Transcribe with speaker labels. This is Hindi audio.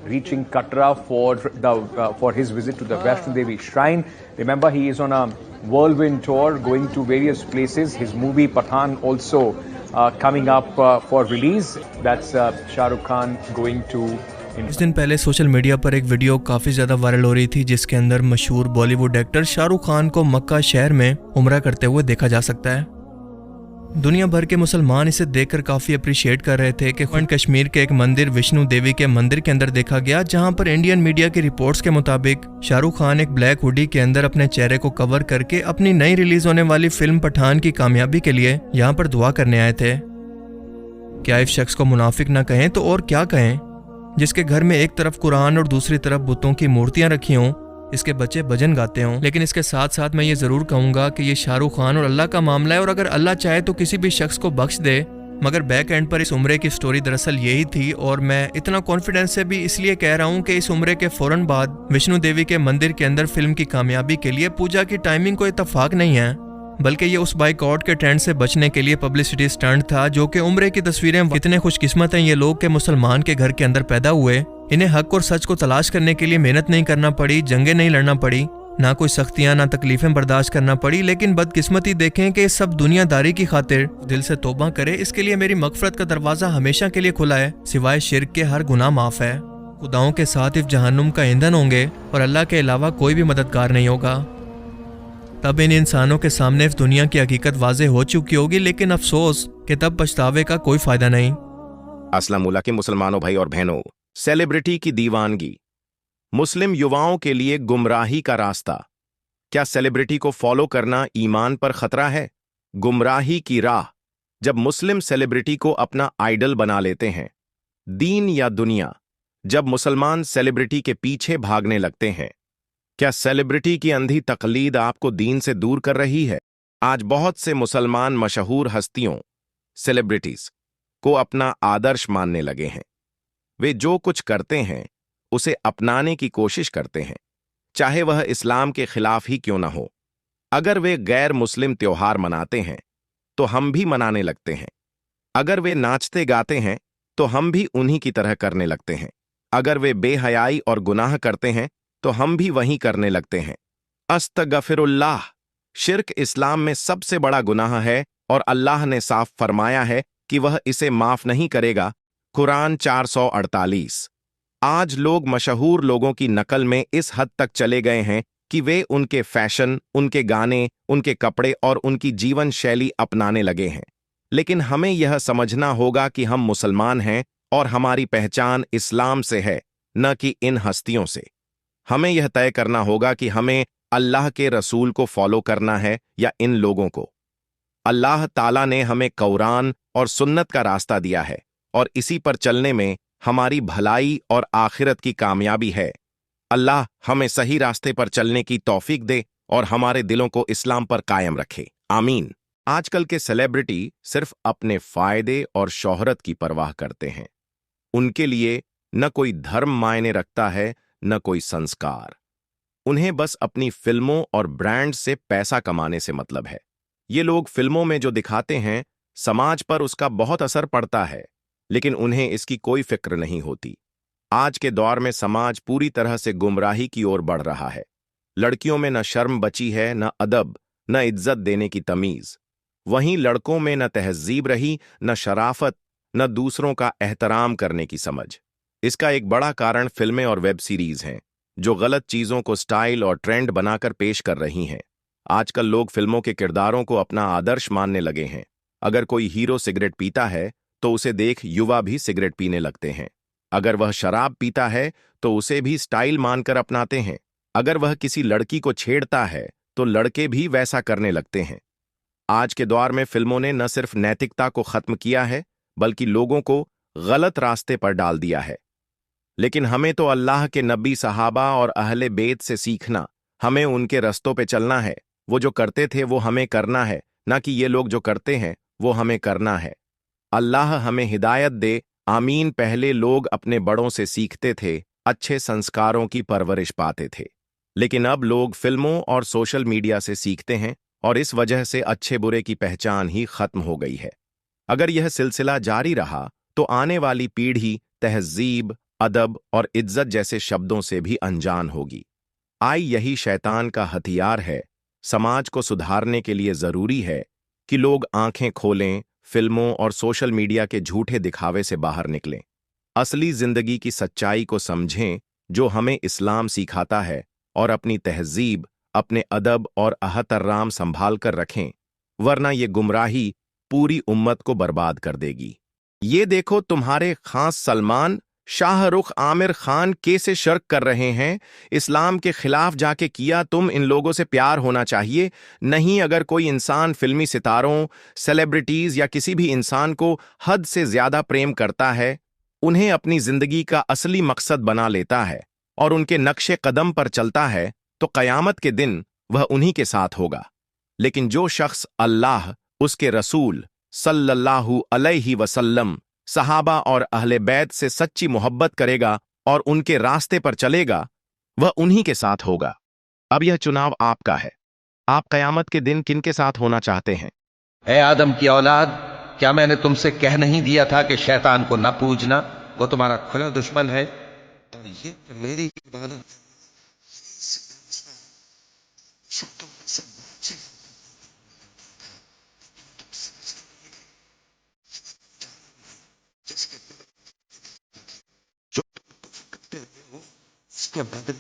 Speaker 1: reaching Katra for his visit to the Vaishno Devi shrine. Remember, he is on a whirlwind tour, going to various places. His movie Pathan also coming up for release. That's Shah Rukh Khan going to.
Speaker 2: कुछ दिन पहले सोशल मीडिया पर एक वीडियो काफ़ी ज़्यादा वायरल हो रही थी जिसके अंदर मशहूर बॉलीवुड एक्टर शाहरुख खान को मक्का शहर में उम्रा करते हुए देखा जा सकता है। दुनिया भर के मुसलमान इसे देखकर काफ़ी अप्रिशिएट कर रहे थे कि कश्मीर के एक मंदिर विष्णु देवी के मंदिर के अंदर देखा गया, जहां पर इंडियन मीडिया की रिपोर्ट्स के मुताबिक शाहरुख खान एक ब्लैक हुडी के अंदर अपने चेहरे को कवर करके अपनी नई रिलीज होने वाली फिल्म पठान की कामयाबी के लिए यहां पर दुआ करने आए थे। क्या इस शख्स को मुनाफिक ना कहें तो और क्या कहें, जिसके घर में एक तरफ कुरान और दूसरी तरफ बुतों की मूर्तियां रखी हों, इसके बच्चे भजन गाते हों। लेकिन इसके साथ साथ मैं ये ज़रूर कहूँगा कि ये शाहरुख खान और अल्लाह का मामला है, और अगर अल्लाह चाहे तो किसी भी शख्स को बख्श दे। मगर बैक एंड पर इस उम्रे की स्टोरी दरअसल यही थी, और मैं इतना कॉन्फिडेंस से भी इसलिए कह रहा हूँ कि इस उम्रे के फ़ौरन बाद विष्णु देवी के मंदिर के अंदर फिल्म की कामयाबी के लिए पूजा की टाइमिंग कोई इत्तेफाक नहीं है, बल्कि ये उस बाइकआउट के ट्रेंड से बचने के लिए पब्लिसिटी स्टंट था। जो कि उम्रे की तस्वीरें, कितने खुशकिस्मत हैं ये लोग के मुसलमान के घर के अंदर पैदा हुए, इन्हें हक और सच को तलाश करने के लिए मेहनत नहीं करना पड़ी, जंगें नहीं लड़ना पड़ी, ना कोई सख्तियां ना तकलीफें बर्दाश्त करना पड़ी। लेकिन बदकिस्मती देखें कि सब दुनियादारी की खातिर दिल से तौबा करे, इसके लिए मेरी मगफरत का दरवाजा हमेशा के लिए खुला है। सिवाय शिर्क के हर गुनाह माफ है। खुदाओं के साथ इफ जहन्नुम का ईंधन होंगे और अल्लाह के अलावा कोई भी मददगार नहीं होगा। तब इन इंसानों के सामने इस दुनिया की हकीकत वाज़ेह हो चुकी होगी, लेकिन अफसोस कि तब पछतावे का कोई फायदा नहीं।
Speaker 3: अस्सलाम वालेकुम मुसलमानों भाई और बहनों। सेलिब्रिटी की दीवानगी मुस्लिम युवाओं के लिए गुमराही का रास्ता। क्या सेलिब्रिटी को फॉलो करना ईमान पर खतरा है? गुमराही की राह जब मुस्लिम सेलिब्रिटी को अपना आइडल बना लेते हैं। दीन या दुनिया जब मुसलमान सेलिब्रिटी के पीछे भागने लगते हैं। क्या सेलिब्रिटी की अंधी तकलीद आपको दीन से दूर कर रही है? आज बहुत से मुसलमान मशहूर हस्तियों सेलिब्रिटीज को अपना आदर्श मानने लगे हैं। वे जो कुछ करते हैं उसे अपनाने की कोशिश करते हैं, चाहे वह इस्लाम के खिलाफ ही क्यों ना हो। अगर वे गैर मुस्लिम त्योहार मनाते हैं तो हम भी मनाने लगते हैं। अगर वे नाचते गाते हैं तो हम भी उन्हीं की तरह करने लगते हैं। अगर वे बेहयाई और गुनाह करते हैं तो हम भी वहीं करने लगते हैं। अस्तगफिरुल्लाह, शिर्क इस्लाम में सबसे बड़ा गुनाह है और अल्लाह ने साफ फरमाया है कि वह इसे माफ नहीं करेगा। कुरान 448। आज लोग मशहूर लोगों की नकल में इस हद तक चले गए हैं कि वे उनके फैशन, उनके गाने, उनके कपड़े और उनकी जीवन शैली अपनाने लगे हैं। लेकिन हमें यह समझना होगा कि हम मुसलमान हैं और हमारी पहचान इस्लाम से है, न कि इन हस्तियों से। हमें यह तय करना होगा कि हमें अल्लाह के रसूल को फॉलो करना है या इन लोगों को। अल्लाह ताला ने हमें कुरान और सुन्नत का रास्ता दिया है और इसी पर चलने में हमारी भलाई और आखिरत की कामयाबी है। अल्लाह हमें सही रास्ते पर चलने की तौफीक दे और हमारे दिलों को इस्लाम पर कायम रखे, आमीन। आजकल के सेलिब्रिटी सिर्फ अपने फायदे और शोहरत की परवाह करते हैं। उनके लिए न कोई धर्म मायने रखता है, न कोई संस्कार। उन्हें बस अपनी फिल्मों और ब्रांड से पैसा कमाने से मतलब है। ये लोग फिल्मों में जो दिखाते हैं समाज पर उसका बहुत असर पड़ता है, लेकिन उन्हें इसकी कोई फिक्र नहीं होती। आज के दौर में समाज पूरी तरह से गुमराही की ओर बढ़ रहा है। लड़कियों में न शर्म बची है, न अदब, न इज्जत देने की तमीज। वहीं लड़कों में न तहजीब रही, न शराफत, न दूसरों का एहतराम करने की समझ। इसका एक बड़ा कारण फिल्में और वेब सीरीज हैं, जो गलत चीजों को स्टाइल और ट्रेंड बनाकर पेश कर रही हैं। आजकल लोग फिल्मों के किरदारों को अपना आदर्श मानने लगे हैं। अगर कोई हीरो सिगरेट पीता है तो उसे देख युवा भी सिगरेट पीने लगते हैं। अगर वह शराब पीता है तो उसे भी स्टाइल मानकर अपनाते हैं। अगर वह किसी लड़की को छेड़ता है तो लड़के भी वैसा करने लगते हैं। आज के दौर में फिल्मों ने न सिर्फ नैतिकता को खत्म किया है, बल्कि लोगों को गलत रास्ते पर डाल दिया है। लेकिन हमें तो अल्लाह के नबी, सहाबा और अहले बेत से सीखना, हमें उनके रस्तों पे चलना है। वो जो करते थे वो हमें करना है, ना कि ये लोग जो करते हैं वो हमें करना है। अल्लाह हमें हिदायत दे, आमीन। पहले लोग अपने बड़ों से सीखते थे, अच्छे संस्कारों की परवरिश पाते थे। लेकिन अब लोग फिल्मों और सोशल मीडिया से सीखते हैं और इस वजह से अच्छे बुरे की पहचान ही खत्म हो गई है। अगर यह सिलसिला जारी रहा तो आने वाली पीढ़ी तहजीब, अदब और इज्जत जैसे शब्दों से भी अनजान होगी। आई यही शैतान का हथियार है। समाज को सुधारने के लिए जरूरी है कि लोग आंखें खोलें, फिल्मों और सोशल मीडिया के झूठे दिखावे से बाहर निकलें, असली जिंदगी की सच्चाई को समझें जो हमें इस्लाम सिखाता है, और अपनी तहजीब, अपने अदब और अहतर्राम संभाल कर रखें, वरना ये गुमराही पूरी उम्मत को बर्बाद कर देगी। ये देखो तुम्हारे खास सलमान, शाहरुख, आमिर खान कैसे शर्क कर रहे हैं। इस्लाम के खिलाफ जाके किया। तुम इन लोगों से प्यार होना चाहिए। नहीं, अगर कोई इंसान फिल्मी सितारों, सेलिब्रिटीज या किसी भी इंसान को हद से ज्यादा प्रेम करता है, उन्हें अपनी जिंदगी का असली मकसद बना लेता है और उनके नक्शे कदम पर चलता है, तो कयामत के दिन वह उन्हीं के साथ होगा। लेकिन जो शख्स अल्लाह, उसके रसूल सल्लल्लाहु अलैहि वसल्लम, सहाबा और अहले बैत से सच्ची मोहब्बत करेगा और उनके रास्ते पर चलेगा, वह उन्हीं के साथ होगा। अब यह चुनाव आपका है। आप कयामत के दिन किनके साथ होना चाहते हैं?
Speaker 4: ए आदम की औलाद, क्या मैंने तुमसे कह नहीं दिया था कि शैतान को न पूजना, वो तुम्हारा खुला दुश्मन है। तो ये मेरी इबादत जिसके जो करते हो उसके बदले